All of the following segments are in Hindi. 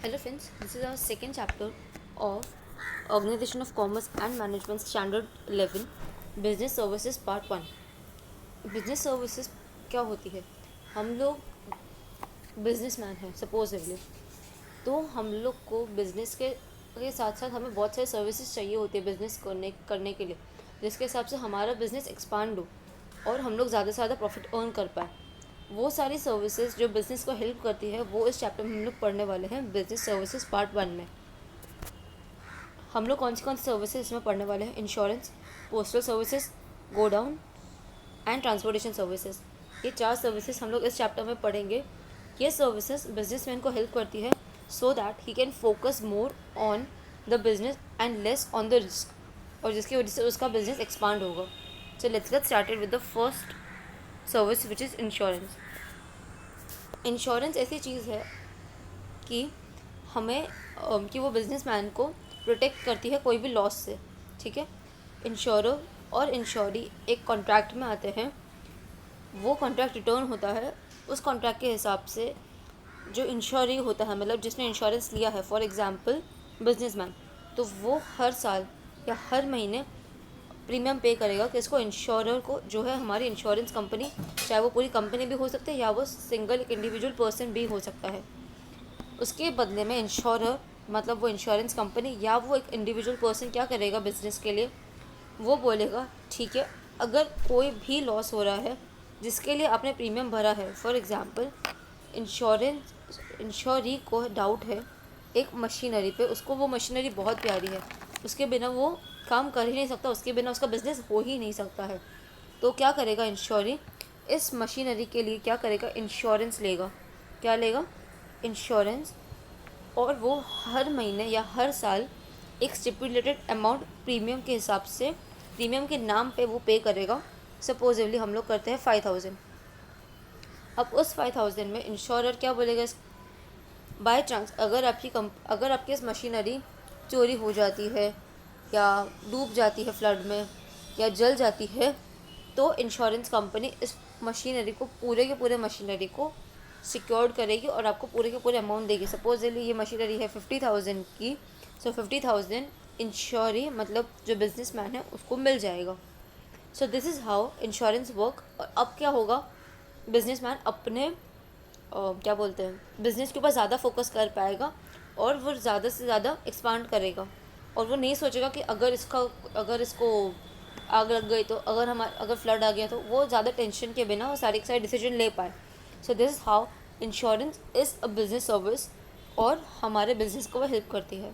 Hello friends, this is our second chapter of Organization of Commerce and Management Standard 11 Business Services Part 1. Business services क्या होती है? हम लोग बिजनेसमैन हैं सपोजिवली, तो हम लोग को बिजनेस के साथ साथ हमें बहुत सारे सर्विसेज चाहिए होती है बिजनेस करने के लिए, जिसके हिसाब से हमारा बिजनेस एक्सपांड हो और हम लोग ज़्यादा से ज़्यादा प्रॉफिट अर्न कर पाए। वो सारी सर्विसेज जो बिज़नेस को हेल्प करती है वो इस चैप्टर में हम लोग पढ़ने वाले हैं बिजनेस सर्विसेज पार्ट 1 में। हम लोग कौन सी सर्विसेज इसमें पढ़ने वाले हैं? Insurance, postal services, godown and transportation services. ये 4 सर्विसेज हम लोग इस चैप्टर में पढ़ेंगे। ये सर्विसेज बिजनेसमैन को हेल्प करती है so that he can focus more on the business and less on the risk, और जिसकी वजह से उसका बिजनेस एक्सपांड होगा। So let's get started with the first service which is insurance. Insurance ऐसी चीज़ है कि हमें कि वो बिजनेसमैन को प्रोटेक्ट करती है कोई भी लॉस से। ठीक है, इंश्योरर और इंश्योरी एक कॉन्ट्रैक्ट में आते हैं, वो कॉन्ट्रैक्ट रिटर्न होता है। उस कॉन्ट्रैक्ट के हिसाब से जो इंश्योरी होता है, मतलब जिसने इंश्योरेंस लिया है, फॉर एग्जांपल बिजनेसमैन, तो वो हर साल या हर महीने प्रीमियम पे करेगा किसको? इंश्योरर को, जो है हमारी इंश्योरेंस कंपनी। चाहे वो पूरी कंपनी भी हो सकती है या वो सिंगल इंडिविजुअल पर्सन भी हो सकता है। उसके बदले में इंश्योरर, मतलब वो इंश्योरेंस कंपनी या वो एक इंडिविजुअल पर्सन क्या करेगा बिजनेस के लिए? वो बोलेगा ठीक है, अगर कोई भी लॉस हो रहा है जिसके लिए आपने प्रीमियम भरा है, फॉर एग्जांपल इंश्योरी को डाउट है एक मशीनरी पे, उसको वो मशीनरी बहुत प्यारी है, उसके बिना वो काम कर ही नहीं सकता, उसके बिना उसका बिजनेस हो ही नहीं सकता है, तो क्या करेगा इंश्योरी? इस मशीनरी के लिए क्या करेगा? इंश्योरेंस लेगा। क्या लेगा? इंश्योरेंस। और वो हर महीने या हर साल एक स्टिपुलेटेड अमाउंट प्रीमियम के हिसाब से, प्रीमियम के नाम पे वो पे करेगा। सपोजिवली हम लोग करते हैं 5000। अब उस 5000 में इंश्योरर क्या बोलेगा? बाय चांस अगर आपकी इस मशीनरी चोरी हो जाती है या डूब जाती है फ्लड में या जल जाती है, तो इंश्योरेंस कंपनी इस मशीनरी को, पूरे के पूरे मशीनरी को सिक्योर्ड करेगी और आपको पूरे के पूरे अमाउंट देगी। सपोजली ये मशीनरी है 50,000 की, सो 50,000 इंश्योरी, मतलब जो बिजनेसमैन है उसको मिल जाएगा। So this is how insurance work. और अब क्या होगा? बिजनेसमैन अपने क्या बोलते हैं, बिजनेस के ऊपर ज़्यादा फोकस कर पाएगा और वो ज़्यादा से ज़्यादा एक्सपांड करेगा। और वो नहीं सोचेगा कि अगर इसको आग लग गई, तो अगर फ्लड आ गया, तो वो ज़्यादा टेंशन के बिना वो सारे के सारे डिसीजन ले पाए। सो this is how insurance is a business service, और हमारे बिजनेस को वो हेल्प करती है।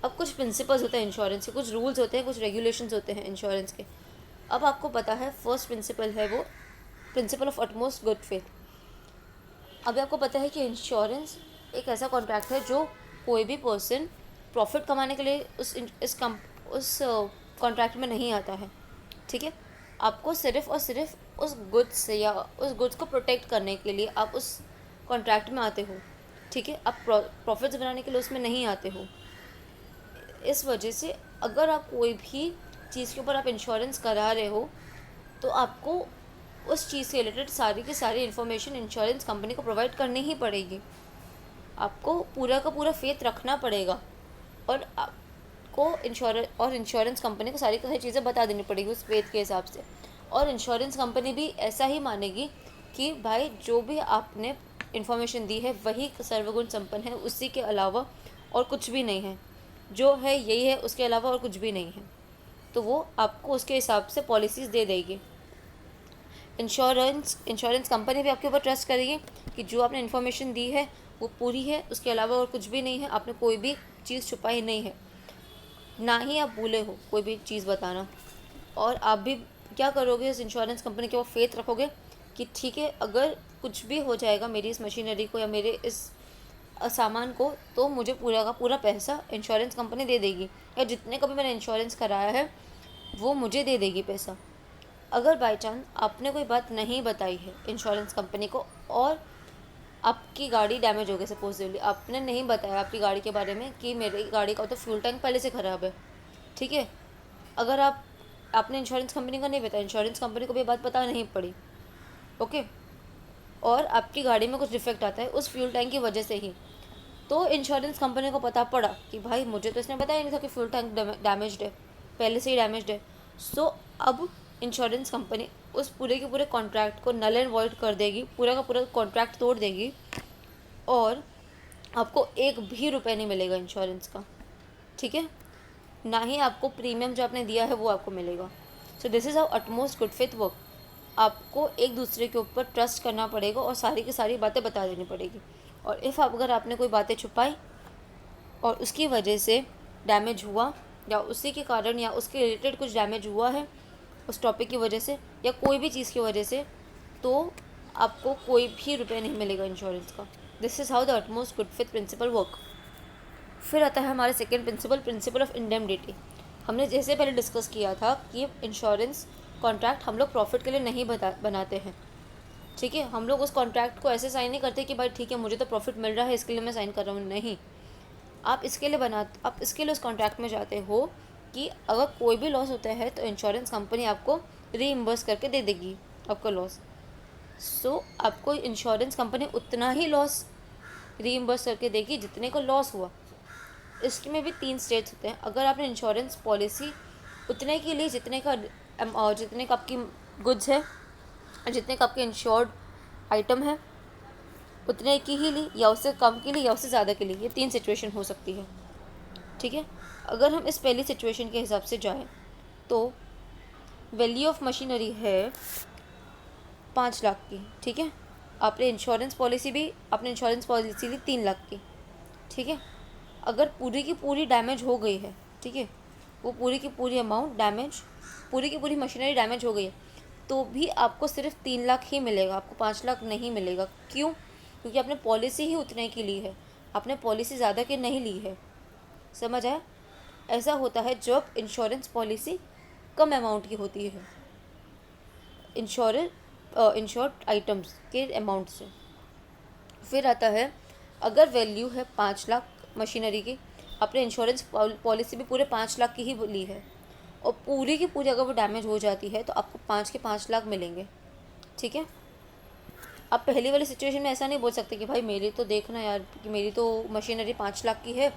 अब कुछ प्रिंसिपल्स होते हैं इंश्योरेंस के, कुछ रूल्स होते हैं, कुछ रेगुलेशंस होते हैं इंश्योरेंस के। अब आपको पता है फर्स्ट प्रिंसिपल है वो principle of utmost good faith. अभी आपको पता है कि इंश्योरेंस एक ऐसा कॉन्ट्रैक्ट है जो कोई भी पर्सन प्रॉफिट कमाने के लिए उस कॉन्ट्रैक्ट में नहीं आता है। ठीक है, आपको सिर्फ और सिर्फ उस गुड्स से या उस गुड्स को प्रोटेक्ट करने के लिए आप उस कॉन्ट्रैक्ट में आते हो। ठीक है, आप प्रॉफिट्स बनाने के लिए उसमें नहीं आते हो। इस वजह से अगर आप कोई भी चीज़ के ऊपर आप इंश्योरेंस करा रहे हो, तो आपको उस चीज़ से रिलेटेड सारी की सारी इन्फॉर्मेशन इंश्योरेंस कंपनी को प्रोवाइड करनी ही पड़ेगी। आपको पूरा का पूरा फेथ रखना पड़ेगा और आपको इंश्योरेंस कंपनी को सारी की सारी चीज़ें बता देनी पड़ेगी उस फेथ के हिसाब से। और इंश्योरेंस कंपनी भी ऐसा ही मानेगी कि भाई जो भी आपने इन्फॉर्मेशन दी है वही सर्वगुण संपन्न है, उसी के अलावा और कुछ भी नहीं है, जो है यही है, उसके अलावा और कुछ भी नहीं है। तो वो आपको उसके हिसाब से पॉलिसीज़ दे देगी। इंश्योरेंस कंपनी भी आपके ऊपर ट्रस्ट करेगी कि जो आपने इन्फॉर्मेशन दी है वो पूरी है, उसके अलावा और कुछ भी नहीं है, आपने कोई भी चीज़ छुपाई नहीं है, ना ही आप भूले हो कोई भी चीज़ बताना। और आप भी क्या करोगे? इस इंश्योरेंस कंपनी के ऊपर फेथ रखोगे कि ठीक है, अगर कुछ भी हो जाएगा मेरी इस मशीनरी को या मेरे इस सामान को, तो मुझे पूरा का पूरा पैसा इंश्योरेंस कंपनी दे देगी, या जितने का भी मैंने इंश्योरेंस कराया है वो मुझे दे देगी पैसा। अगर बाई चांस आपने कोई बात नहीं बताई है इंश्योरेंस कंपनी को और आपकी गाड़ी डैमेज हो गई, सपोजिवली आपने नहीं बताया आपकी गाड़ी के बारे में कि मेरी गाड़ी का तो फ्यूल टैंक पहले से ख़राब है। ठीक है, अगर आपने इंश्योरेंस कंपनी को नहीं बताया, इंश्योरेंस कंपनी को भी बात पता नहीं पड़ी। ओके, और आपकी गाड़ी में कुछ डिफेक्ट आता है उस फ्यूल टैंक की वजह से ही, तो इंश्योरेंस कंपनी को पता पड़ा कि भाई मुझे तो इसने बताया नहीं था कि फ्यूल टैंक डैमेज्ड है, पहले से ही डैमेज्ड है। सो अब इंश्योरेंस कंपनी उस पूरे के पूरे कॉन्ट्रैक्ट को नल एंड वॉइड कर देगी, पूरा का पूरा कॉन्ट्रैक्ट तोड़ देगी, और आपको एक भी रुपये नहीं मिलेगा इंश्योरेंस का, ठीक है, ना ही आपको प्रीमियम जो आपने दिया है वो आपको मिलेगा। So this is our utmost good faith work. आपको एक दूसरे के ऊपर ट्रस्ट करना पड़ेगा और सारी की सारी बातें बता देनी पड़ेगी। और इफ़ अगर आपने कोई बातें छुपाई और उसकी वजह से डैमेज हुआ, या उसी के कारण या उसके रिलेटेड कुछ डैमेज हुआ है उस टॉपिक की वजह से या कोई भी चीज़ की वजह से, तो आपको कोई भी रुपये नहीं मिलेगा इंश्योरेंस का। This is how the utmost good faith principle work. फिर आता है हमारा second principle, principle of indemnity. हमने जैसे पहले डिस्कस किया था कि इंश्योरेंस कॉन्ट्रैक्ट हम लोग प्रॉफिट के लिए नहीं बनाते हैं, ठीक है। हम लोग उस कॉन्ट्रैक्ट को ऐसे साइन नहीं करते कि भाई ठीक है मुझे तो प्रॉफिट मिल रहा है इसके लिए मैं साइन कर रहा हूँ, नहीं। आप इसके लिए उस कॉन्ट्रैक्ट में जाते हो कि अगर कोई भी लॉस होता है तो इंश्योरेंस कंपनी आपको रीइम्बर्स करके दे देगी आपका लॉस। सो आपको इंश्योरेंस कंपनी उतना ही लॉस रीइम्बर्स करके देगी जितने का लॉस हुआ। इसमें भी 3 स्टेज होते हैं। अगर आपने इंश्योरेंस पॉलिसी उतने के लिए जितने का आपकी गुड्स है, जितने का आपके इंश्योर्ड आइटम है उतने की ही ली, या उससे कम की ली, या उससे ज़्यादा की ली, ये 3 सिचुएशन हो सकती है, ठीक है। अगर हम इस पहली सिचुएशन के हिसाब से जाएं तो वैल्यू ऑफ मशीनरी है 5 लाख की, ठीक है। आपने इंश्योरेंस पॉलिसी ली 3 लाख की, ठीक है। अगर पूरी की पूरी डैमेज हो गई है, ठीक है, वो पूरी की पूरी अमाउंट डैमेज, पूरी की पूरी मशीनरी डैमेज हो गई है, तो भी आपको सिर्फ 3 लाख ही मिलेगा, आपको 5 लाख नहीं मिलेगा। क्यों? क्योंकि आपने पॉलिसी ही उतने की ली है, आपने पॉलिसी ज़्यादा की नहीं ली है। समझ आया? ऐसा होता है जब इंश्योरेंस पॉलिसी कम अमाउंट की होती है इंश्योर्ड आइटम्स के अमाउंट से। फिर आता है अगर वैल्यू है 5 लाख मशीनरी की, आपने इंश्योरेंस पॉलिसी भी पूरे 5 लाख की ही ली है, और पूरी की पूरी अगर वो डैमेज हो जाती है तो आपको 5 के 5 लाख मिलेंगे, ठीक है। आप पहली वाली सिचुएशन में ऐसा नहीं बोल सकते कि भाई मेरी तो देखना यार कि मेरी तो मशीनरी 5 लाख की है,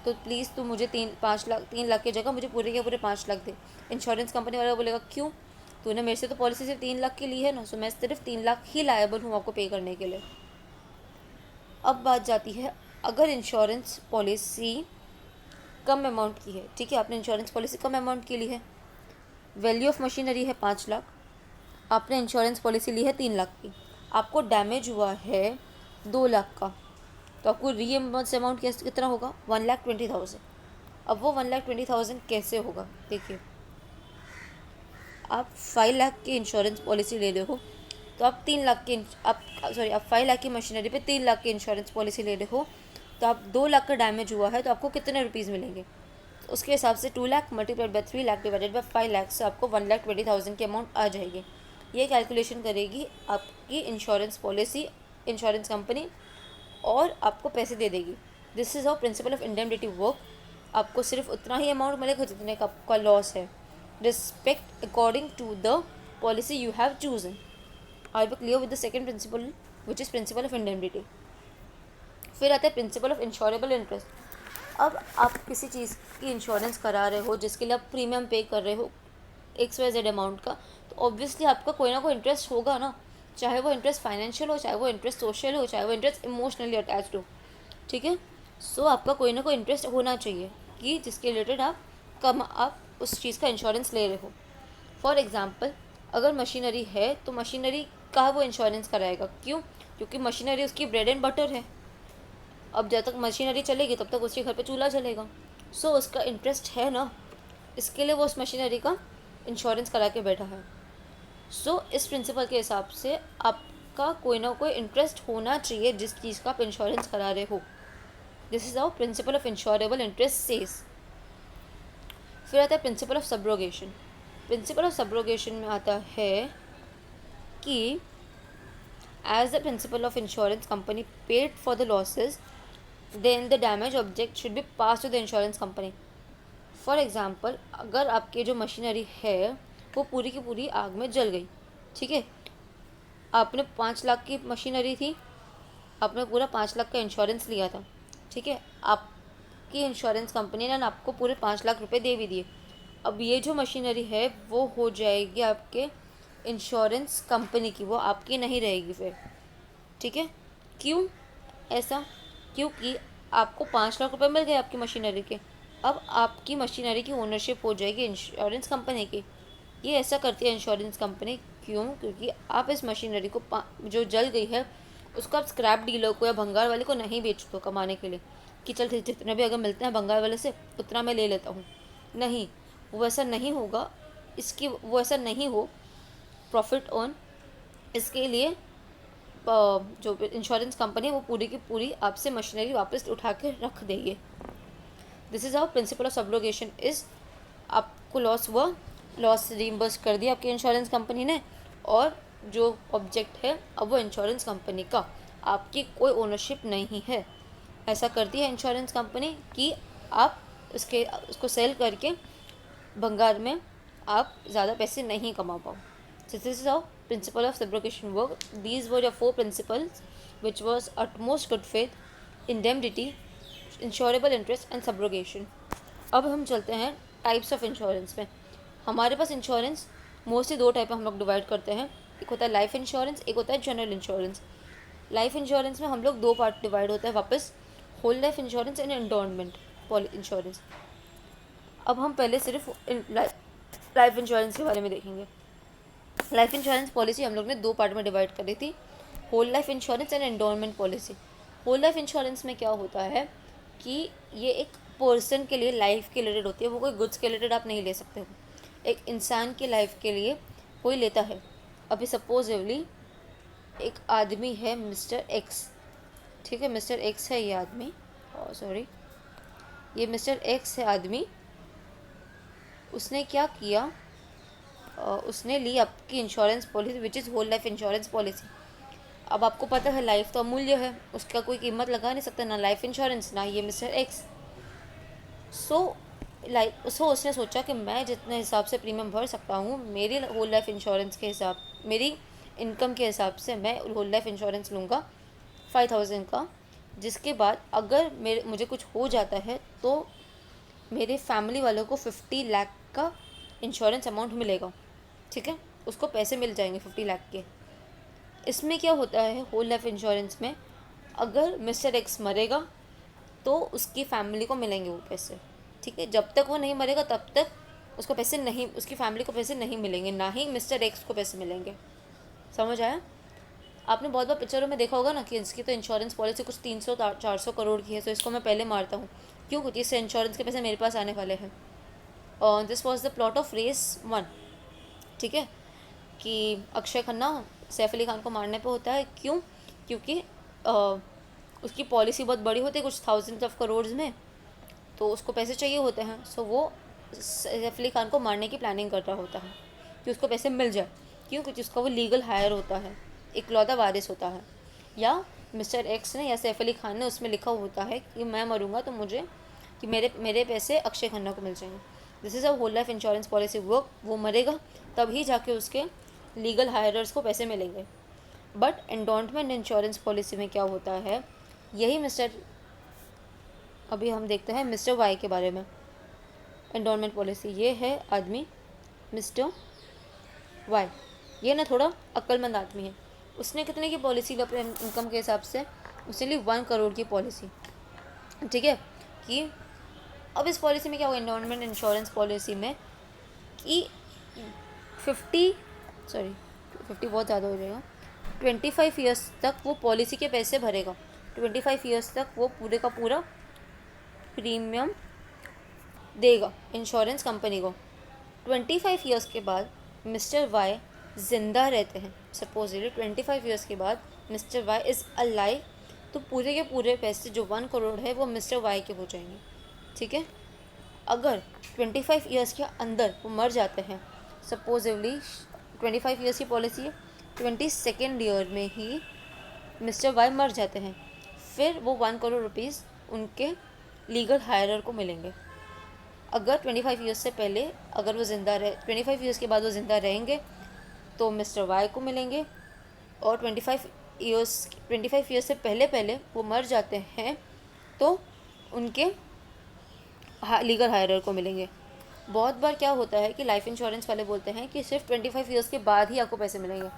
तो प्लीज़ तू मुझे 3 लाख की जगह मुझे पूरे के पूरे 5 लाख दे। इंश्योरेंस कंपनी वाला बोलेगा क्यों, तूने मेरे से तो पॉलिसी सिर्फ 3 लाख की ली है ना, सो मैं सिर्फ 3 लाख ही लायबल हूँ आपको पे करने के लिए। अब बात जाती है अगर इंश्योरेंस पॉलिसी कम अमाउंट की है, ठीक है, आपने इंश्योरेंस पॉलिसी कम अमाउंट की ली है, वैल्यू ऑफ मशीनरी है 5 लाख, आपने इंश्योरेंस पॉलिसी ली है 3 लाख की, आपको डैमेज हुआ है 2 लाख का, तो आपको रीइम्बर्स अमाउंट कितना होगा? 1,20,000। अब वो 1,20,000 कैसे होगा? देखिए, आप 5 लाख की इंश्योरेंस पॉलिसी ले रहे हो, तो आप 3 लाख की आप 5 लाख की मशीनरी पे 3 लाख की इंश्योरेंस पॉलिसी ले रहे हो, तो आप 2 लाख का डैमेज हुआ है तो आपको कितने रुपीज़ मिलेंगे? तो उसके हिसाब से 2 lakh multiplied by 3 lakh divided by 5 lakh से आपको 1,20,000 की अमाउंट आ जाएगी। ये कैलकुलेशन करेगी आपकी इंश्योरेंस पॉलिसी, इंश्योरेंस कंपनी, और आपको पैसे दे देगी। This is how principle of indemnity work. आपको सिर्फ उतना ही अमाउंट मिलेगा जितने का आपका लॉस है, respect according to the policy you have chosen. Are be clear with the second principle which is principle of indemnity. फिर आता है प्रिंसिपल ऑफ इंश्योरेबल इंटरेस्ट। अब आप किसी चीज़ की इंश्योरेंस करा रहे हो जिसके लिए आप प्रीमियम पे कर रहे हो XYZ अमाउंट का, तो ऑब्वियसली आपका कोई ना कोई इंटरेस्ट होगा ना, चाहे वो इंटरेस्ट फाइनेंशियल हो, चाहे वो इंटरेस्ट सोशल हो, चाहे वो इंटरेस्ट इमोशनली अटैच्ड हो, ठीक है। सो आपका कोई ना कोई इंटरेस्ट होना चाहिए कि जिसके रिलेटेड आप उस चीज़ का इंश्योरेंस ले रहे हो। फॉर एग्ज़ाम्पल, अगर मशीनरी है तो मशीनरी का वो इंश्योरेंस कराएगा। क्यों? क्योंकि मशीनरी उसकी ब्रेड एंड बटर है। अब जब तक मशीनरी चलेगी तब तक उसके घर पे चूल्हा चलेगा, सो उसका इंटरेस्ट है ना, इसके लिए वो उस मशीनरी का इंश्योरेंस करा के बैठा है। सो इस प्रिंसिपल के हिसाब से आपका कोई ना कोई इंटरेस्ट होना चाहिए जिस चीज़ का आप इंश्योरेंस करा रहे हो। This is how principle of insurable interest says. फिर आता है principle of subrogation. Principle of subrogation में आता है कि as the principle of insurance company paid for the losses, then the damage object should be pass to the insurance company. For example, अगर आपकी जो मशीनरी है वो पूरी की पूरी आग में जल गई, ठीक है, आपने 5 लाख की मशीनरी थी, आपने पूरा 5 लाख का इंश्योरेंस लिया था, ठीक है, आपकी इंश्योरेंस कंपनी ने आपको पूरे 5 लाख रुपए दे भी दिए। अब ये जो मशीनरी है वो हो जाएगी आपके इंश्योरेंस कंपनी की, वो आपकी नहीं रहेगी फिर, ठीक है। क्यों ऐसा? क्योंकि आपको 5 लाख रुपए मिल गए आपकी मशीनरी के, अब आपकी मशीनरी की ओनरशिप हो जाएगी इंश्योरेंस कंपनी की। ये ऐसा करती है इंश्योरेंस कंपनी, क्यों? क्योंकि आप इस मशीनरी को जो जल गई है उसको आप स्क्रैप डीलर को या भंगार वाले को नहीं बेच दो कमाने के लिए कि चल जितने भी अगर मिलते हैं भंगार वाले से उतना मैं ले लेता हूँ। नहीं, वो ऐसा नहीं होगा, वो ऐसा नहीं हो प्रॉफिट ऑन, इसके लिए जो इंश्योरेंस कंपनी है वो पूरी की पूरी आपसे मशीनरी वापस उठा के रख देगी। This is how principle of subrogation is. आपको लॉस हुआ, लॉस रीइंबर्स कर दिया आपकी इंश्योरेंस कंपनी ने, और जो ऑब्जेक्ट है अब वो इंश्योरेंस कंपनी का, आपकी कोई ओनरशिप नहीं है। ऐसा करती है इंश्योरेंस कंपनी कि आप उसको सेल करके भंगार में आप ज़्यादा पैसे नहीं कमा पाओ। So this is how principle of subrogation work. These were your 4 principles, which was utmost good faith, indemnity, insurable interest and subrogation. अब हम चलते हैं टाइप्स ऑफ इंश्योरेंस में। हमारे पास इंश्योरेंस मोस्टली 2 टाइप में हम लोग डिवाइड करते हैं। एक होता है लाइफ इंश्योरेंस, एक होता है जनरल इंश्योरेंस। लाइफ इंश्योरेंस में हम लोग 2 पार्ट डिवाइड होता है वापस, whole life insurance and endowment insurance. अब हम पहले सिर्फ लाइफ इंश्योरेंस के बारे में देखेंगे। लाइफ इंश्योरेंस पॉलिसी हम लोग ने 2 पार्ट में डिवाइड करी थी, whole life insurance and endowment policy. Whole life insurance में क्या होता है कि ये एक पर्सन के लिए लाइफ के रिलेटेड होती है, वो कोई गुड्स के रिलेटेड आप नहीं ले सकते हो, एक इंसान की लाइफ के लिए कोई लेता है। अभी सपोजिवली एक आदमी है मिस्टर एक्स, ठीक है, मिस्टर एक्स है ये आदमी, सॉरी ये मिस्टर एक्स है आदमी। उसने क्या किया, उसने ली आपकी insurance policy which is whole life insurance policy. अब आपको पता है लाइफ तो अमूल्य है, उसका कोई कीमत लगा नहीं सकता, ना लाइफ इंश्योरेंस ना ये मिस्टर एक्स। सो उसने सोचा कि मैं जितने हिसाब से प्रीमियम भर सकता हूँ मेरी होल लाइफ इंश्योरेंस के हिसाब, मेरी इनकम के हिसाब से मैं होल लाइफ इंश्योरेंस लूँगा 5000 का, जिसके बाद अगर मुझे कुछ हो जाता है तो मेरे फैमिली वालों को 50 लाख का इंश्योरेंस अमाउंट मिलेगा, ठीक है, उसको पैसे मिल जाएंगे 50 लाख के। इसमें क्या होता है होल लाइफ इंश्योरेंस में, अगर मिस्टर एक्स मरेगा तो उसकी फैमिली को मिलेंगे वो पैसे, ठीक है, जब तक वो नहीं मरेगा तब तक उसको पैसे नहीं, उसकी फैमिली को पैसे नहीं मिलेंगे, ना ही मिस्टर एक्स को पैसे मिलेंगे। समझ आया? आपने बहुत बार पिक्चरों में देखा होगा ना कि इसकी तो इंश्योरेंस पॉलिसी कुछ 300-400 करोड़ की है, तो इसको मैं पहले मारता हूँ, क्यों? क्योंकि इससे इंश्योरेंस के पैसे मेरे पास आने वाले हैं। This was the plot of race 1, ठीक है, कि अक्षय खन्ना सैफ अली खान को मारने पे होता है। क्यों? क्योंकि उसकी पॉलिसी बहुत बड़ी होती है, कुछ थाउजेंड्स ऑफ करोड़ में, तो उसको पैसे चाहिए होते हैं। सो वो सैफ अली खान को मारने की प्लानिंग कर रहा होता है कि उसको पैसे मिल जाए। क्यों? क्योंकि उसका वो लीगल हायर होता है, इकलौता वारिस होता है, या मिस्टर एक्स ने या सैफ अली खान ने उसमें लिखा होता है कि मैं मरूंगा तो मुझे कि मेरे पैसे अक्षय खन्ना को मिल जाएंगे। This is a whole life insurance policy work. वो मरेगा तभी जाके उसके लीगल हायरर्स को पैसे मिलेंगे। बट एंडोनमेंट इंश्योरेंस पॉलिसी में क्या होता है, यही अभी हम देखते हैं मिस्टर वाई के बारे में। एंडोनमेंट पॉलिसी, ये है आदमी मिस्टर वाई, ये ना थोड़ा अक्लमंद आदमी है। उसने कितने की पॉलिसी ली अपने इनकम के हिसाब से? उसने ली 1 करोड़ की पॉलिसी, ठीक है। कि अब इस पॉलिसी में क्या हुआ, एनवायरनमेंट इंश्योरेंस पॉलिसी में, कि 50 बहुत ज़्यादा हो जाएगा, 25 ईयर्स तक वो पॉलिसी के पैसे भरेगा। 25 ईयर्स तक वो पूरे का पूरा प्रीमियम देगा इंश्योरेंस कंपनी को। 25 ईयर्स के बाद मिस्टर वाई ज़िंदा रहते हैं, सपोजली 25 ईयर्स के बाद मिस्टर वाई इज़ अलाइव, तो पूरे के पूरे पैसे जो 1 करोड़ है वो मिस्टर वाई के हो जाएंगे, ठीक है। अगर 25 ईयर्स के अंदर वो मर जाते हैं, सपोजिवली 25 ईयर्स की पॉलिसी है, 22nd ईयर में ही मिस्टर वाई मर जाते हैं, फिर वो 1 करोड़ रुपीज़ उनके लीगल हायरर को मिलेंगे। अगर 25 ईयर्स से पहले अगर वो ज़िंदा रहे, 25 ईयर्स के बाद वो ज़िंदा रहेंगे तो मिस्टर वाई को मिलेंगे और 25 ईयर्स से पहले पहले वो मर जाते हैं तो उनके लीगल हायरर को मिलेंगे। बहुत बार क्या होता है कि लाइफ इंश्योरेंस वाले बोलते हैं कि सिर्फ 25 ईयर्स के बाद ही आपको पैसे मिलेंगे।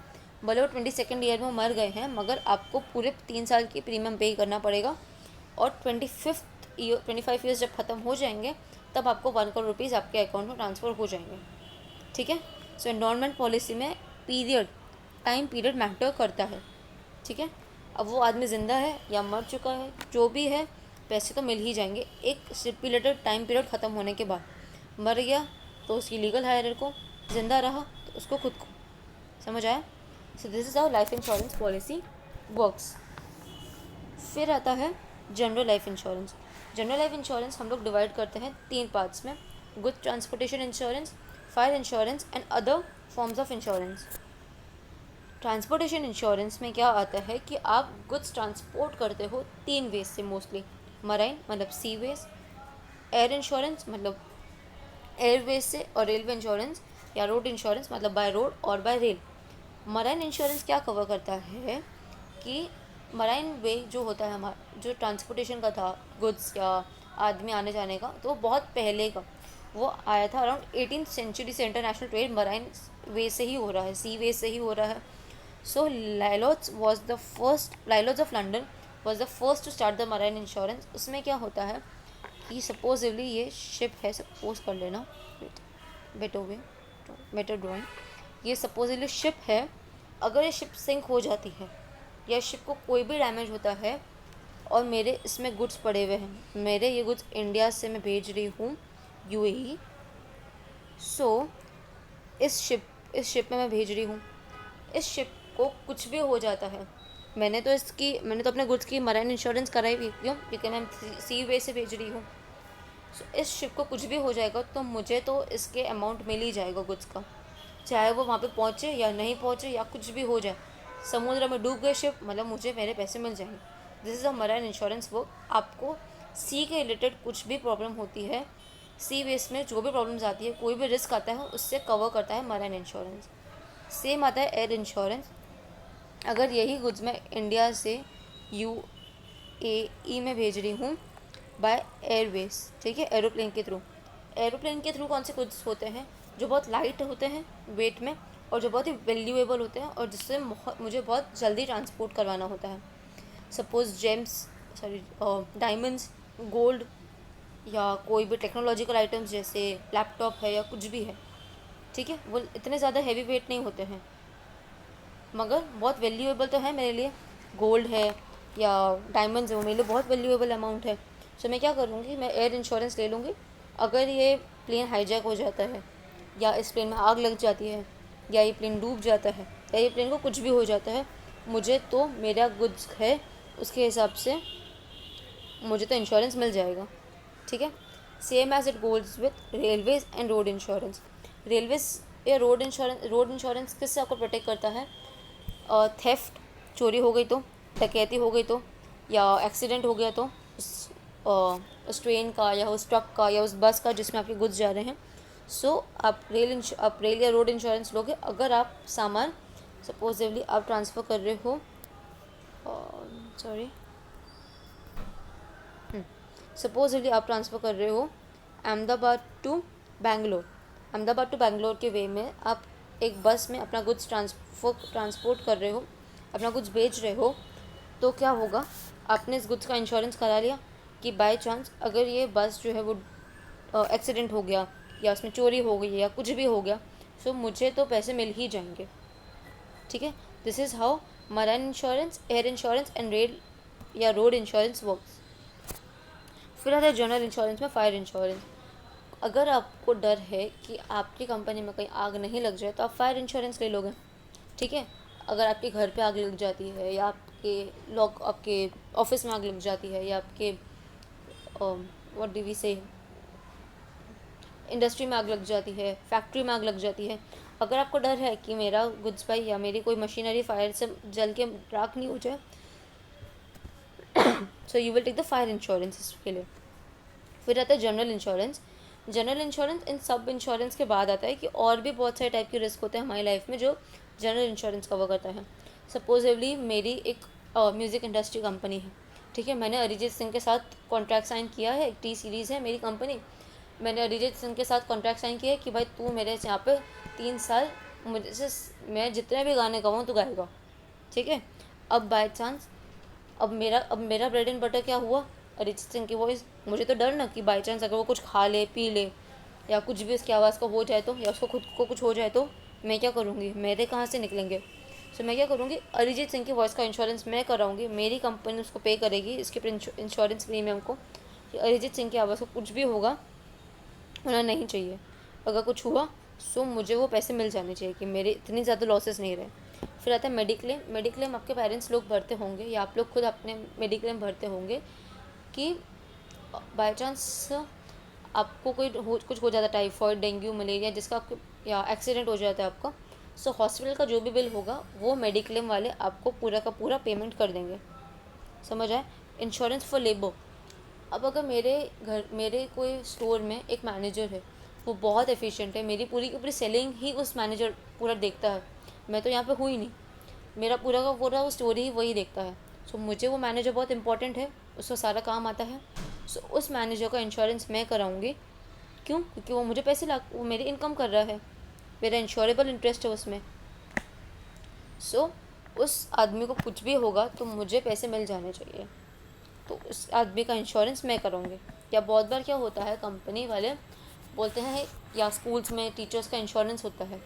भले वो 22nd ईयर में मर गए हैं, मगर आपको पूरे 3 साल की प्रीमियम पे करना पड़ेगा, और 25 ईयर्स जब ख़त्म हो जाएंगे तब आपको 1 करोड़ रुपीज़ आपके अकाउंट में ट्रांसफ़र हो जाएंगे। ठीक है। सो एनरोलमेंट पॉलिसी में टाइम पीरियड मैटर करता है। ठीक है। अब वो आदमी ज़िंदा है या मर चुका है, जो भी है, पैसे तो मिल ही जाएंगे एक स्टिपुलेटेड टाइम पीरियड ख़त्म होने के बाद। मर गया तो उसकी लीगल हायरर को, ज़िंदा रहा तो उसको खुद को। समझ आया? सो this is how life insurance policy works. फिर आता है general life insurance. General life insurance हम लोग डिवाइड करते हैं 3 पार्ट्स में: good transportation insurance, fire insurance and other forms of insurance. Transportation insurance में क्या आता है कि आप गुड्स ट्रांसपोर्ट करते हो 3 वेज से मोस्टली: मराइन मतलब सी वेज, एयर इंश्योरेंस मतलब एयरवेज से, और रेलवे इंश्योरेंस या रोड इंश्योरेंस मतलब बाय रोड और बाय रेल। मराइन इंश्योरेंस क्या कवर करता है कि मराइन वे जो होता है हमारा, जो ट्रांसपोर्टेशन का था गुड्स या आदमी आने जाने का, तो वो बहुत पहले का वो आया था। अराउंड 18th सेंचुरी से इंटरनेशनल ट्रेड मराइन वे से ही हो रहा है, सी वे से ही हो रहा है। So Lloyd's of London was the first to start the marine insurance. उसमें क्या होता है कि सपोजिवली ये शिप है, सपोज कर लेना, बेटर ड्राइंग, ये सपोजिवली शिप है। अगर ये शिप सिंक हो जाती है या शिप को कोई भी डैमेज होता है और मेरे इसमें गुड्स पड़े हुए हैं, मेरे ये गुड्स इंडिया से मैं भेज रही हूँ यूएई, सो इस शिप में मैं भेज रही हूँ, इस शिप को कुछ भी हो जाता है, मैंने तो अपने गुड्स की मराइन इंश्योरेंस कराई हुई, क्यों? क्योंकि मैं सी वे से भेज रही हूँ। सो इस शिप को कुछ भी हो जाएगा तो मुझे तो इसके अमाउंट मिल ही जाएगा गुड्स का, चाहे वो वहाँ पे पहुँचे या नहीं पहुँचे या कुछ भी हो जाए। समुद्र में डूब गए शिप, मतलब मुझे मेरे पैसे मिल जाएंगे। This is a marine insurance work. आपको सी के रिलेटेड कुछ भी प्रॉब्लम होती है, सी वेस में जो भी प्रॉब्लम्स आती है, कोई भी रिस्क आता है, उससे कवर करता है मराइन इंश्योरेंस। सेम आता है एयर इंश्योरेंस। अगर यही गुड्स मैं इंडिया से यूएई में भेज रही हूँ बाय एयरवेज, ठीक है, एरोप्लेन के थ्रू कौन से गुड्स होते हैं जो बहुत लाइट होते हैं वेट में और जो बहुत ही वैल्यूएबल होते हैं और जिससे मुझे बहुत जल्दी ट्रांसपोर्ट करवाना होता है। सपोज डायमंड्स, गोल्ड या कोई भी टेक्नोलॉजिकल आइटम्स जैसे लैपटॉप है या कुछ भी है, ठीक है, वो इतने ज़्यादा हैवी वेट नहीं होते हैं मगर बहुत वैल्यूएबल तो है मेरे लिए। गोल्ड है या डायमंड्स है, वो मेरे लिए बहुत वैल्यूएबल अमाउंट है। सो मैं क्या करूँगी, मैं एयर इंश्योरेंस ले लूँगी। अगर ये प्लेन हाईजैक हो जाता है या इस प्लेन में आग लग जाती है या ये प्लेन डूब जाता है या ये प्लेन को कुछ भी हो जाता है, मुझे तो मेरा गुड्स है उसके हिसाब से मुझे तो इंश्योरेंस मिल जाएगा। ठीक है। Same as it goals with railways and road insurance. Railways या रोड इंश्योरेंस किससे आपको प्रोटेक्ट करता है? थेफ्ट, चोरी हो गई तो, डकैती हो गई तो, या एक्सीडेंट हो गया तो उस ट्रेन का या उस ट्रक का या उस बस का जिसमें आपके गुड्स जा रहे हैं, सो आप रेल या रोड इंश्योरेंस लोगे। अगर आप सामान सपोजिवली आप ट्रांसफ़र कर रहे हो सपोजिवली आप ट्रांसफ़र कर रहे हो अहमदाबाद टू बैंगलोर के वे में आप एक बस में अपना गुड्स ट्रांसपोर्ट कर रहे हो, अपना गुड्स बेच रहे हो, तो क्या होगा, आपने इस गुड्स का इंश्योरेंस करा लिया कि बाय चांस अगर ये बस जो है वो एक्सीडेंट हो गया या उसमें चोरी हो गई या कुछ भी हो गया, सो मुझे तो पैसे मिल ही जाएंगे। ठीक है। This is how marine insurance, air insurance and rail या रोड इंश्योरेंस वर्क्स। फिर आता है जनरल इंश्योरेंस में फायर इंश्योरेंस। अगर आपको डर है कि आपकी कंपनी में कहीं आग नहीं लग जाए तो आप फायर इंश्योरेंस ले लोगे। ठीक है। अगर आपके घर पे आग लग जाती है या आपके ऑफिस में आग लग जाती है या आपके व्हाट डू वी से इंडस्ट्री में आग लग जाती है, फैक्ट्री में आग लग जाती है, अगर आपको डर है कि मेरा गुड्स बाई या मेरी कोई मशीनरी फायर से जल के राख नहीं हो जाए, so you will take the fire insurance इसके लिए। फिर आता है जनरल इंश्योरेंस। जनरल इंश्योरेंस इन सब इंश्योरेंस के बाद आता है कि और भी बहुत सारे टाइप के रिस्क होते हैं हमारी लाइफ में जो जनरल इंश्योरेंस कवर करता है। सपोजिवली मेरी एक म्यूज़िक इंडस्ट्री कंपनी है, ठीक है। मैंने अरिजीत सिंह के साथ कॉन्ट्रैक्ट साइन किया है, एक टी सीरीज़ है मेरी कंपनी। मैंने अरिजीत सिंह के साथ कॉन्ट्रैक्ट साइन किया है कि भाई तू मेरे यहाँ पे 3 साल मुझे से मैं जितने भी गाने गाऊँ तो गाएगा, ठीक है। अब बाय चांस अब मेरा ब्रेड एंड बटर क्या हुआ, अरिजीत सिंह की वॉइस। मुझे तो डर ना कि बाई चांस अगर वो कुछ खा ले पी ले या कुछ भी उसकी आवाज़ का हो जाए तो, या उसको खुद को कुछ हो जाए तो मैं क्या करूँगी, मेरे कहाँ से निकलेंगे। सो मैं क्या करूँगी, अरिजीत सिंह की वॉइस का इंश्योरेंस मैं कराऊँगी, मेरी कंपनी उसको पे करेगी इसके इंश्योरेंस प्रीमियम को, कि अरिजीत सिंह की आवाज़ को कुछ भी होगा होना नहीं चाहिए। अगर कुछ हुआ सो मुझे वो पैसे मिल जाने चाहिए कि मेरे इतनी ज़्यादा लॉसेस नहीं रहे। फिर आता है मेडिक्लेम। मेडिक्लेम आपके पेरेंट्स लोग भरते होंगे या आप लोग खुद अपने मेडिक्लेम भरते होंगे कि बाय चांस आपको कुछ हो जाता है, टाइफॉइड डेंगू मलेरिया जिसका आपको, या एक्सीडेंट हो जाता है आपका, सो हॉस्पिटल का जो भी बिल होगा वो मेडिक्लेम वाले आपको पूरा का पूरा पेमेंट कर देंगे। समझ आए। Insurance for labour. अब अगर मेरे कोई स्टोर में एक मैनेजर है, वो बहुत एफिशिएंट है, मेरी पूरी की पूरी सेलिंग ही उस मैनेजर पूरा देखता है, मैं तो यहाँ पे हुई नहीं, मेरा पूरा का पूरा वो स्टोरी ही वही देखता है। सो मुझे वो मैनेजर बहुत इंपॉर्टेंट है, उसका सारा काम आता है। सो उस मैनेजर का इंश्योरेंस मैं कराऊंगी। क्यों? क्योंकि वो मुझे वो मेरी इनकम कर रहा है, मेरा इंश्योरेबल इंटरेस्ट है उसमें। सो उस आदमी को कुछ भी होगा तो मुझे पैसे मिल जाने चाहिए, तो उस आदमी का इंश्योरेंस मैं करूँगी। या बहुत बार क्या होता है, कंपनी वाले बोलते हैं, या स्कूल्स में टीचर्स का इंश्योरेंस होता है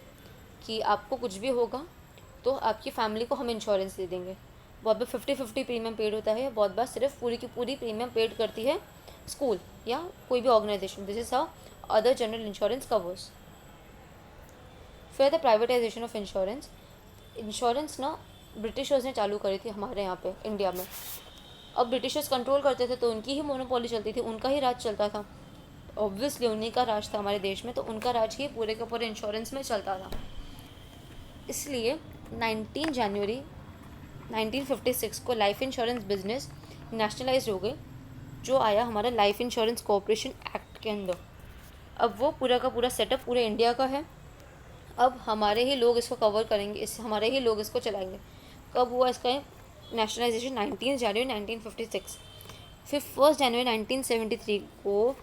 कि आपको कुछ भी होगा तो आपकी फैमिली को हम इंश्योरेंस दे देंगे। बहुत बार 50-50 प्रीमियम पेड होता है, बहुत बार सिर्फ पूरी की पूरी प्रीमियम पेड करती है स्कूल या कोई भी organisation. This is how other general insurance covers. फिर the privatisation of insurance. Insurance ना ब्रिटिशर्स ने चालू करी थी हमारे यहाँ पे इंडिया में। अब ब्रिटिशर्स कंट्रोल करते थे तो उनकी ही मोनोपोली चलती थी, उनका ही राज चलता था, ऑब्वियसली उन्हीं का राज था हमारे देश में, तो उनका राज ही पूरे के पूरे इंश्योरेंस में चलता था। इसलिए 19 जनवरी 1956 को लाइफ इंश्योरेंस बिजनेस नेशनलाइज हो गई, जो आया हमारा लाइफ इंश्योरेंस कॉरपोरेशन एक्ट के अंदर। अब वो पूरा का पूरा सेटअप पूरे इंडिया का है। अब हमारे ही लोग इसको कवर करेंगे, हमारे ही लोग इसको चलाएंगे। कब हुआ इसका नेशनलाइजेशन? 19 जनवरी 1956। फिर 1 जनवरी 1973 को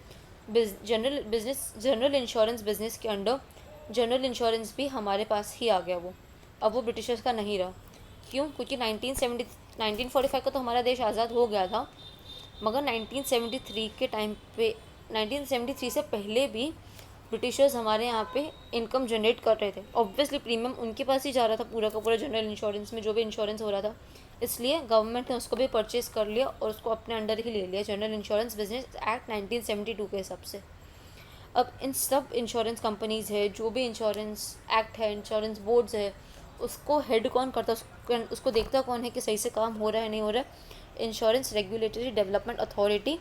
जनरल इंश्योरेंस बिजनेस के अंडर जनरल इंश्योरेंस भी हमारे पास ही आ गया वो। अब वो ब्रिटिशर्स का नहीं रहा। क्यों? क्योंकि 1945 को तो हमारा देश आज़ाद हो गया था, मगर 1973 के टाइम पे, 1973 से पहले भी ब्रिटिशर्स हमारे यहाँ पे इनकम जनरेट कर रहे थे। ऑब्वियसली प्रीमियम उनके पास ही जा रहा था पूरा का पूरा जनरल इंश्योरेंस में, जो भी इंश्योरेंस हो रहा था, इसलिए गवर्नमेंट ने उसको भी परचेज़ कर लिया और उसको अपने अंडर ही ले लिया, जनरल इंश्योरेंस बिजनेस एक्ट 1972 के हिसाब से। अब इन सब इंश्योरेंस कंपनीज़ है, जो भी इंश्योरेंस एक्ट है, इंश्योरेंस बोर्ड्स है, उसको हेड कौन करता है, उसको देखता कौन है कि सही से काम हो रहा है नहीं हो रहा है? इंश्योरेंस रेगुलेटरी डेवलपमेंट अथॉरिटी,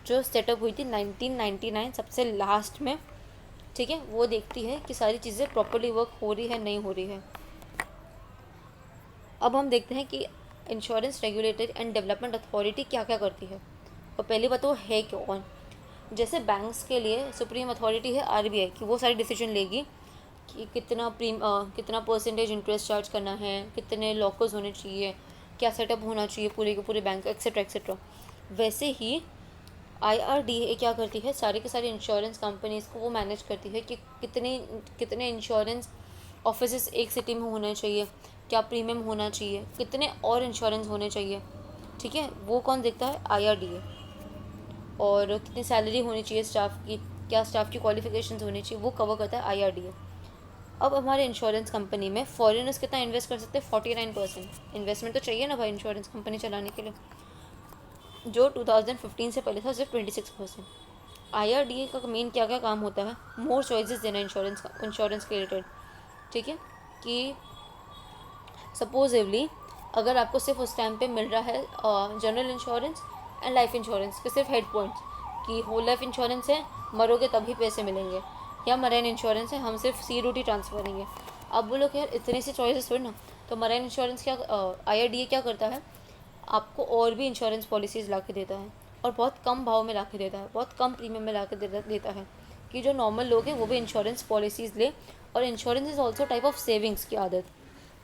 जो सेटअप हुई थी 1999 सबसे लास्ट में, ठीक है। वो देखती है कि सारी चीज़ें प्रॉपर्ली वर्क हो रही है नहीं हो रही है। अब हम देखते हैं कि insurance regulatory and development authority क्या क्या करती है, और पहली बात वो है कौन। जैसे बैंक्स के लिए सुप्रीम अथॉरिटी है आरबीआई, कि वो सारी डिसीजन लेगी कि कितना परसेंटेज इंटरेस्ट चार्ज करना है, कितने लॉकर्स होने चाहिए, क्या सेटअप होना चाहिए पूरे के पूरे बैंक, एक्सेट्रा एक्सेट्रा। वैसे ही आईआरडीए क्या करती है, सारी के सारी इंश्योरेंस कंपनीज़ को वो मैनेज करती है कि कितने कितने इंश्योरेंस ऑफिसेस एक सिटी में होने चाहिए, क्या प्रीमियम होना चाहिए, कितने और इंश्योरेंस होने चाहिए, ठीक है। वो कौन देखता है? आईआरडीए। और कितनी सैलरी होनी चाहिए स्टाफ की, क्या स्टाफ की क्वालिफिकेशंस होनी चाहिए, वो कवर करता है आईआरडीए। अब हमारे इंश्योरेंस कंपनी में फॉरेनर्स कितना इन्वेस्ट कर सकते हैं? 49%। इन्वेस्टमेंट तो चाहिए ना भाई इंश्योरेंस कंपनी चलाने के लिए, जो 2015 से पहले था सिर्फ 26%। आईआरडीए का मेन क्या क्या काम होता है? मोर चॉइसेस देना इंश्योरेंस के रिलेटेड, ठीक है। कि सपोजिवली अगर आपको सिर्फ उस टाइम पे मिल रहा है general insurance and life insurance के सिर्फ हेड पॉइंट्स, कि होल लाइफ इंश्योरेंस है, मरोगे तभी पैसे मिलेंगे, या मराइन इंश्योरेंस है, हम सिर्फ सीयूटी ट्रांसफर करेंगे। अब बोलो कि यार इतनी सी चॉइसेस थोड़ी ना, तो मराइन इंश्योरेंस क्या, आईआरडीए क्या करता है, आपको और भी इंश्योरेंस पॉलिसीज़ ला के देता है, और बहुत कम भाव में ला के देता है, बहुत कम प्रीमियम में ला के देता है, कि जो नॉर्मल लोग हैं वो भी इंश्योरेंस पॉलिसीज़ ले। और insurance is also type of savings की आदत,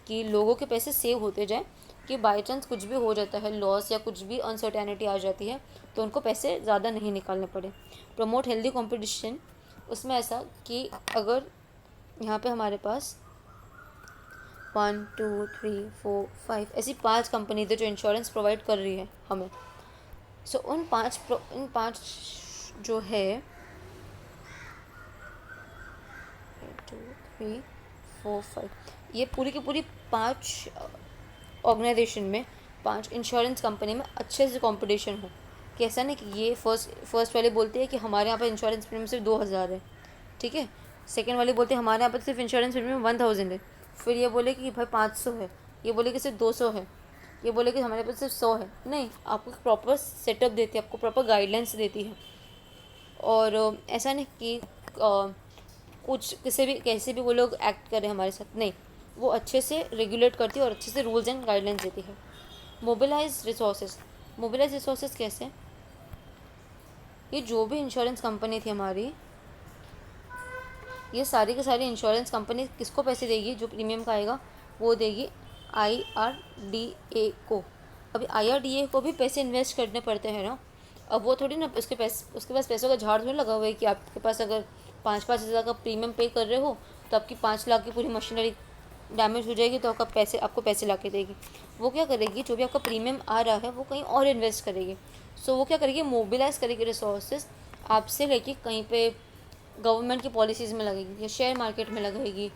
कि लोगों के पैसे सेव होते जाएँ, कि बाई चांस कुछ भी हो जाता है, लॉस या कुछ भी अनसर्टेनिटी आ जाती है, तो उनको पैसे ज़्यादा नहीं निकालने पड़े। प्रमोट हेल्दी कंपटीशन, उसमें ऐसा कि अगर यहाँ पे हमारे पास 1 2 3 4 5 ऐसी 5 कंपनी थी जो इंश्योरेंस प्रोवाइड कर रही है हमें। सो उन पाँच जो है 2 3 4 5, ये पूरी की पूरी 5 ऑर्गेनाइजेशन में, 5 इंश्योरेंस कंपनी में अच्छे से कंपटीशन हो, कि ऐसा नहीं कि ये फर्स्ट वाले बोलते हैं कि हमारे यहाँ पर इंश्योरेंस प्रीमियम सिर्फ 2000 है, ठीक है, सेकेंड वाले बोलते हैं हमारे यहाँ पर सिर्फ इंश्योरेंस प्रीमियम 1000 है, फिर ये बोले कि भाई 500 है, ये बोले कि सिर्फ 200 है, ये बोले कि हमारे पास सिर्फ 100 है। नहीं, आपको प्रॉपर सेटअप देती है, आपको प्रॉपर गाइडलाइंस देती है। और ऐसा नहीं कि कुछ कैसे भी वो लोग एक्ट करें हमारे साथ, नहीं, वो अच्छे से रेगुलेट करती है और अच्छे से रूल्स एंड गाइडलाइंस देती है। मोबिलाइज रिसोर्सेज कैसे, ये जो भी इंश्योरेंस कंपनी थी हमारी, ये सारी की सारी इंश्योरेंस कंपनी किसको पैसे देगी, जो प्रीमियम का आएगा वो देगी IRDA को। अभी IRDA को भी पैसे इन्वेस्ट करने पड़ते हैं ना, अब वो थोड़ी ना उसके पास पैसों का झाड़ थोड़ी लगा हुआ है कि आपके पास अगर 5,000 का प्रीमियम पे कर रहे हो तो आपकी 5 लाख की पूरी मशीनरी डैमेज हो जाएगी, तो आपको पैसे ला के देगी। वो क्या करेगी, जो भी आपका प्रीमियम आ रहा है वो कहीं और इन्वेस्ट करेगी। सो वो क्या करेगी, मोबिलाइज करेगी रिसोर्सेज, आपसे लेके कहीं पे गवर्नमेंट की पॉलिसीज़ में लगेगी, या शेयर मार्केट में लगेगी,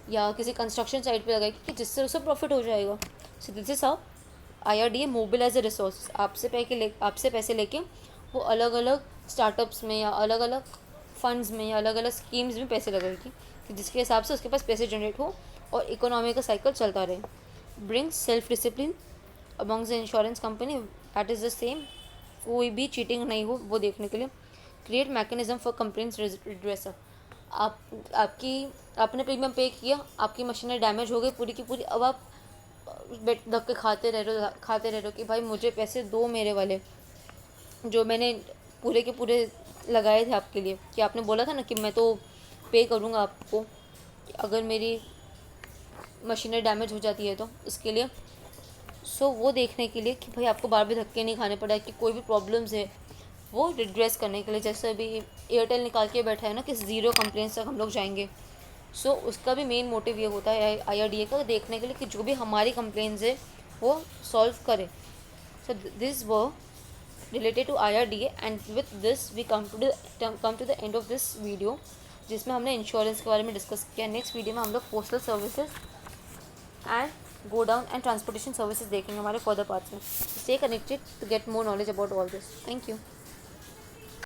या किसी कंस्ट्रक्शन साइट पे लगेगी, कि जिससे उसे प्रॉफिट हो जाएगा। So this is how IRDA mobilise resource, आपसे पैसे लेके वो अलग अलग स्टार्टअप्स में या अलग अलग फंड्स में या अलग अलग स्कीम्स में पैसे लगाएगी, कि जिसके हिसाब से उसके पास पैसे जनरेट हो और इकोनॉमी का साइकिल चलता रहे। Brings self discipline amongst the insurance company, that is the same, कोई भी चीटिंग नहीं हो वो देखने के लिए। क्रिएट मैकेनिज्म फॉर कंप्लेंट्स रिड्रेसर, आपने प्रीमियम पे किया, आपकी मशीनरी डैमेज हो गई पूरी की पूरी, अब आप धक्के खाते रह रहे हो कि भाई मुझे पैसे दो मेरे वाले, जो मैंने पूरे के पूरे लगाए थे आपके लिए, कि आपने बोला था ना कि मैं तो पे करूँगा आपको अगर मेरी मशीनरी डैमेज हो जाती है तो, इसके लिए। सो वो देखने के लिए कि भाई आपको बार बार धक्के नहीं खाने पड़ा, कि कोई भी प्रॉब्लम्स है वो रिड्रेस करने के लिए। जैसे अभी एयरटेल निकाल के बैठा है ना कि 0 कंप्लेंट्स तक हम लोग जाएंगे। सो उसका भी मेन मोटिव ये होता है IRDA का, देखने के लिए कि जो भी हमारी कंप्लेंट्स है वो सॉल्व करे। सो दिस वो related to IRDA, and with this we come to the end of this video, जिसमें हमने इंश्योरेंस के बारे में डिस्कस किया। नेक्स्ट वीडियो में हम लोग postal services and godown and transportation services देखेंगे हमारे फर्दर पार्ट्स में। Stay connected to get more knowledge about all this. Thank you.